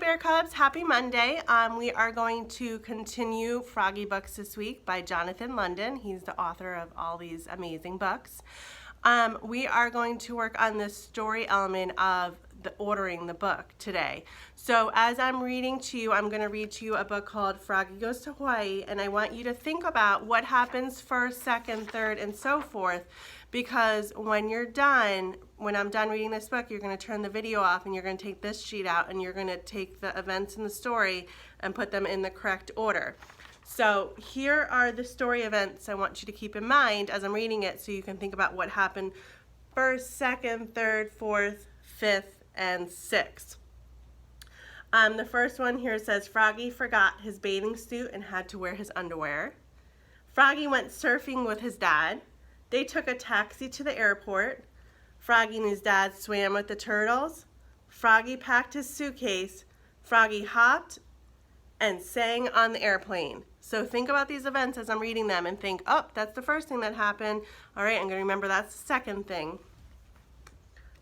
Bear Cubs, happy Monday. We are going to continue Froggy books this week by Jonathan London. He's the author of all these amazing books. We are going to work on the story element of ordering the book today. So as I'm reading to you, I'm going to read to you a book called Froggy Goes to Hawaii, and I want you to think about what happens first, second, third, and so forth, because when I'm done reading this book, you're going to turn the video off and you're going to take this sheet out and you're going to take the events in the story and put them in the correct order. So here are the story events I want you to keep in mind as I'm reading it, so you can think about what happened first, second, third, fourth, fifth, and sixth. The first one here says, Froggy forgot his bathing suit and had to wear his underwear. Froggy went surfing with his dad. They took a taxi to the airport. Froggy and his dad swam with the turtles. Froggy packed his suitcase. Froggy hopped and sang on the airplane. So think about these events as I'm reading them and think, oh, that's the first thing that happened. All right, I'm going to remember that's the second thing.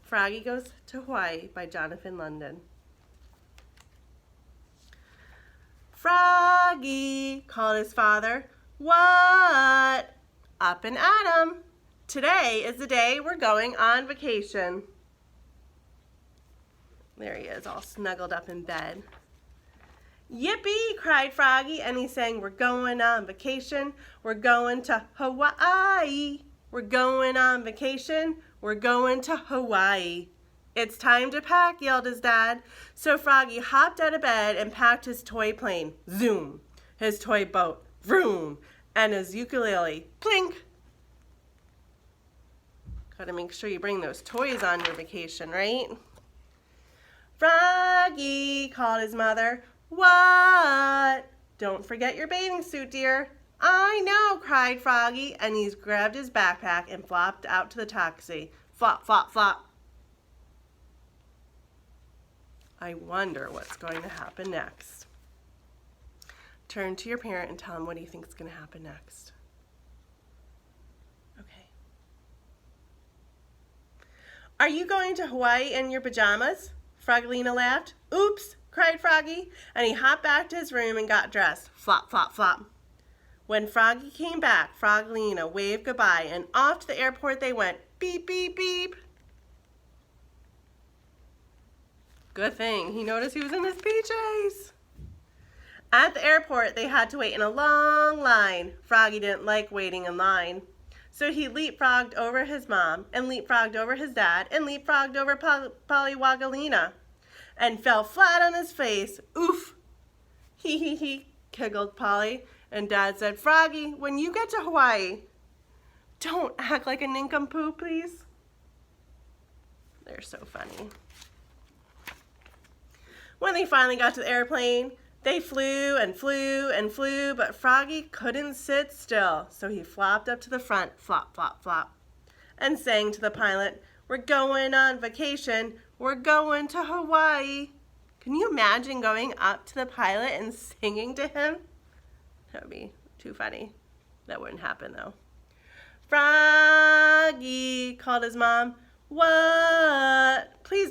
Froggy Goes to Hawaii by Jonathan London. Froggy, called his father. What? Up and at 'em. Today is the day we're going on vacation. There he is, all snuggled up in bed. Yippee, cried Froggy, and he sang, we're going on vacation. We're going to Hawaii. We're going on vacation. We're going to Hawaii. It's time to pack, yelled his dad. So Froggy hopped out of bed and packed his toy plane, zoom, his toy boat, vroom, and his ukulele, plink. Gotta make sure you bring those toys on your vacation, right? Froggy, called his mother. What? Don't forget your bathing suit, dear. I know, cried Froggy, and he grabbed his backpack and flopped out to the taxi. Flop, flop, flop. I wonder what's going to happen next. Turn to your parent and tell him what do you think is going to happen next. Okay. Are you going to Hawaii in your pajamas? Froggelina laughed. Oops, cried Froggy, and he hopped back to his room and got dressed. Flop, flop, flop. When Froggy came back, Froggelina waved goodbye, and off to the airport they went. Beep, beep, beep. Good thing he noticed he was in his PJs. At the airport, they had to wait in a long line. Froggy didn't like waiting in line. So he leapfrogged over his mom, and leapfrogged over his dad, and leapfrogged over Pollywoggalina, and fell flat on his face. Oof! He, giggled Polly. And Dad said, Froggy, when you get to Hawaii, don't act like a nincompoop, please. They're so funny. When they finally got to the airplane, they flew and flew and flew, but Froggy couldn't sit still, so he flopped up to the front, flop, flop, flop, and sang to the pilot, we're going on vacation, we're going to Hawaii. Can you imagine going up to the pilot and singing to him? That would be too funny. That wouldn't happen, though. Froggy, called his mom. What? Please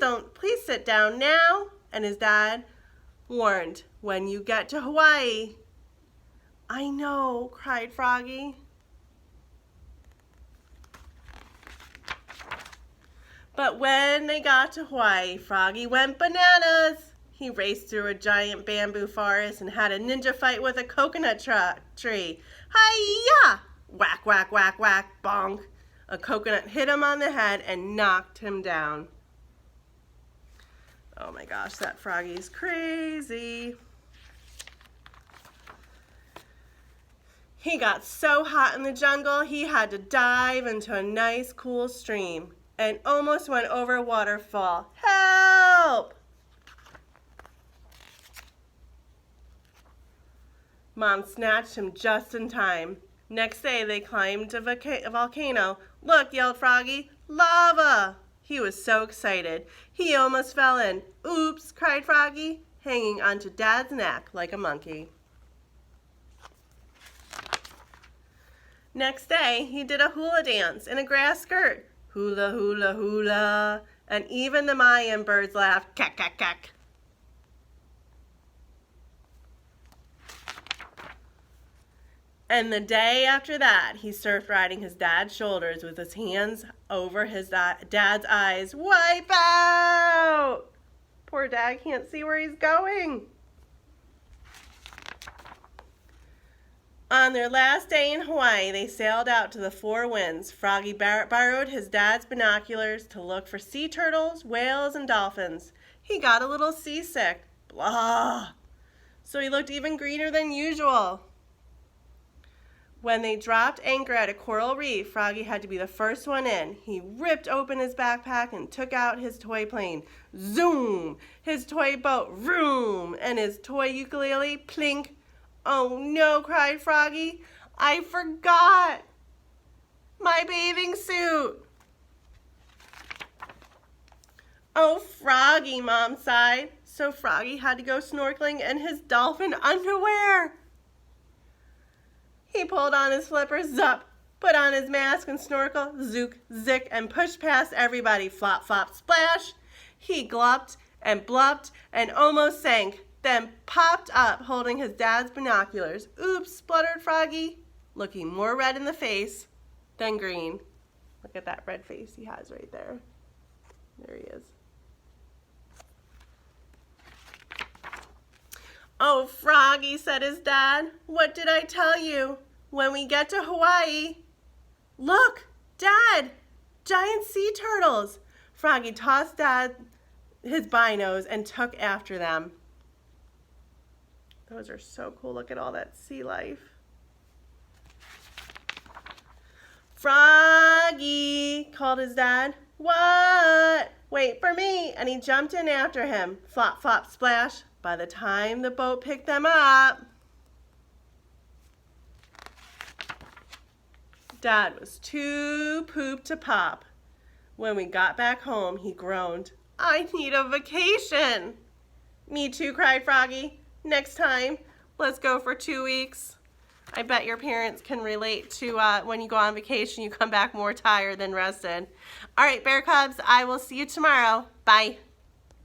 sit down now. And his dad warned, when you get to Hawaii. I know, cried Froggy. But when they got to Hawaii, Froggy went bananas. He raced through a giant bamboo forest and had a ninja fight with a coconut tree. Hi-ya! Whack, whack, whack, whack, bonk. A coconut hit him on the head and knocked him down. Oh my gosh, that Froggy's crazy. He got so hot in the jungle, he had to dive into a nice, cool stream and almost went over a waterfall. Help! Mom snatched him just in time. Next day, they climbed a volcano. Look, yelled Froggy, lava! He was so excited. He almost fell in. Oops, cried Froggy, hanging onto Dad's neck like a monkey. Next day, he did a hula dance in a grass skirt. Hula, hula, hula. And even the Mayan birds laughed, kak, kak, kak. And the day after that, he surfed riding his dad's shoulders with his hands over his dad's eyes. Wipe out! Poor dad can't see where he's going. On their last day in Hawaii, they sailed out to the four winds. Froggy borrowed his dad's binoculars to look for sea turtles, whales, and dolphins. He got a little seasick. Blah! So he looked even greener than usual. When they dropped anchor at a coral reef, Froggy had to be the first one in. He ripped open his backpack and took out his toy plane. Zoom! His toy boat, vroom! And his toy ukulele, plink! Oh no, cried Froggy. I forgot my bathing suit. Oh, Froggy, Mom sighed. So Froggy had to go snorkeling in his dolphin underwear. He pulled on his flippers, zup, put on his mask and snorkel, zook, zick, and pushed past everybody, flop, flop, splash. He glupped and blupped and almost sank, then popped up holding his dad's binoculars. Oops, spluttered Froggy, looking more red in the face than green. Look at that red face he has right there. There he is. Oh, Froggy, said his dad, what did I tell you? When we get to Hawaii, look, Dad, giant sea turtles. Froggy tossed Dad his binos and took after them. Those are so cool. Look at all that sea life. Froggy, called his dad. What? Wait for me. And he jumped in after him. Flop, flop, splash. By the time the boat picked them up, Dad was too pooped to pop. When we got back home, he groaned, I need a vacation. Me too, cried Froggy. Next time, let's go for 2 weeks. I bet your parents can relate to when you go on vacation, you come back more tired than rested. All right, Bear Cubs, I will see you tomorrow. Bye.